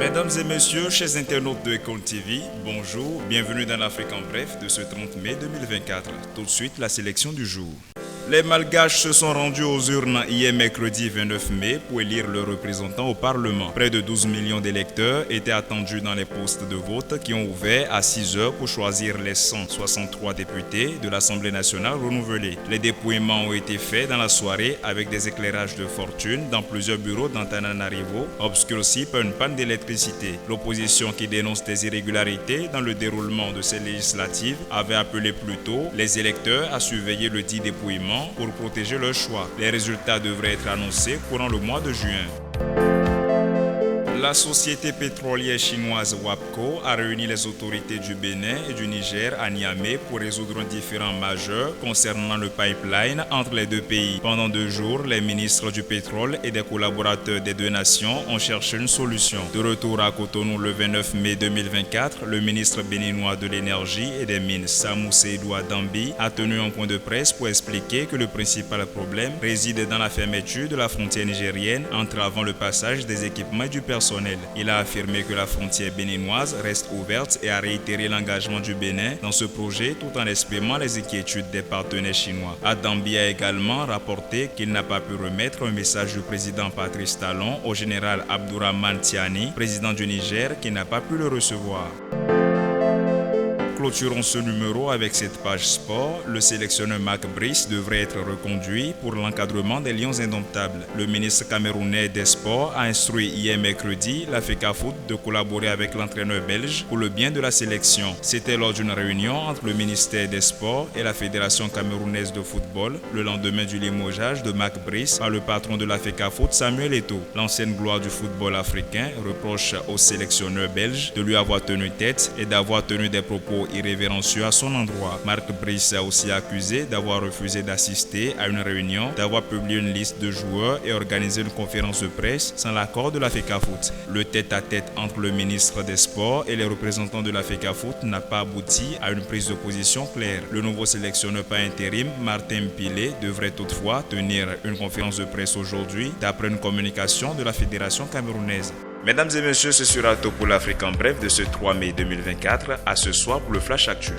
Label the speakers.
Speaker 1: Mesdames et messieurs, chers internautes de Econ TV, bonjour, bienvenue dans l'Afrique en bref de ce 30 mai 2024. Tout de suite, la sélection du jour. Les Malgaches se sont rendus aux urnes hier mercredi 29 mai pour élire leurs représentants au Parlement. Près de 12 millions d'électeurs étaient attendus dans les postes de vote qui ont ouvert à 6 heures pour choisir les 163 députés de l'Assemblée nationale renouvelée. Les dépouillements ont été faits dans la soirée avec des éclairages de fortune dans plusieurs bureaux d'Antananarivo, obscurcis par une panne d'électricité. L'opposition qui dénonce des irrégularités dans le déroulement de ces législatives avait appelé plus tôt les électeurs à surveiller le dit dépouillement pour protéger leur choix. Les résultats devraient être annoncés courant le mois de juin. La société pétrolière chinoise WAPCO a réuni les autorités du Bénin et du Niger à Niamey pour résoudre un différend majeur concernant le pipeline entre les deux pays. Pendant 2 jours, les ministres du pétrole et des collaborateurs des deux nations ont cherché une solution. De retour à Cotonou le 29 mai 2024, le ministre béninois de l'énergie et des mines Samou Seydou Adambi a tenu un point de presse pour expliquer que le principal problème réside dans la fermeture de la frontière nigérienne entravant le passage des équipements et du personnel. Il a affirmé que la frontière béninoise reste ouverte et a réitéré l'engagement du Bénin dans ce projet tout en exprimant les inquiétudes des partenaires chinois. Adambi a également rapporté qu'il n'a pas pu remettre un message du président Patrice Talon au général Abdourahmane Tiani, président du Niger, qui n'a pas pu le recevoir. Clôturons ce numéro avec cette page sport. Le sélectionneur Mac Brice devrait être reconduit pour l'encadrement des Lions indomptables. Le ministre camerounais des Sports a instruit hier mercredi la FECAFOOT de collaborer avec l'entraîneur belge pour le bien de la sélection. C'était lors d'une réunion entre le ministère des Sports et la Fédération camerounaise de football le lendemain du limogeage de Mac Brice par le patron de la FECAFOOT, Samuel Eto'o. L'ancienne gloire du football africain reproche au sélectionneur belge de lui avoir tenu tête et d'avoir tenu des propos irrévérencieux à son endroit. Marc Brice a aussi accusé d'avoir refusé d'assister à une réunion, d'avoir publié une liste de joueurs et organisé une conférence de presse sans l'accord de la FECAFOOT. Le tête-à-tête entre le ministre des Sports et les représentants de la FECAFOOT n'a pas abouti à une prise de position claire. Le nouveau sélectionneur par intérim, Martin Mpilé, devrait toutefois tenir une conférence de presse aujourd'hui d'après une communication de la Fédération camerounaise. Mesdames et messieurs, ce sera tout pour l'Afrique en bref de ce 3 mai 2024. À ce soir pour le Flash Actu.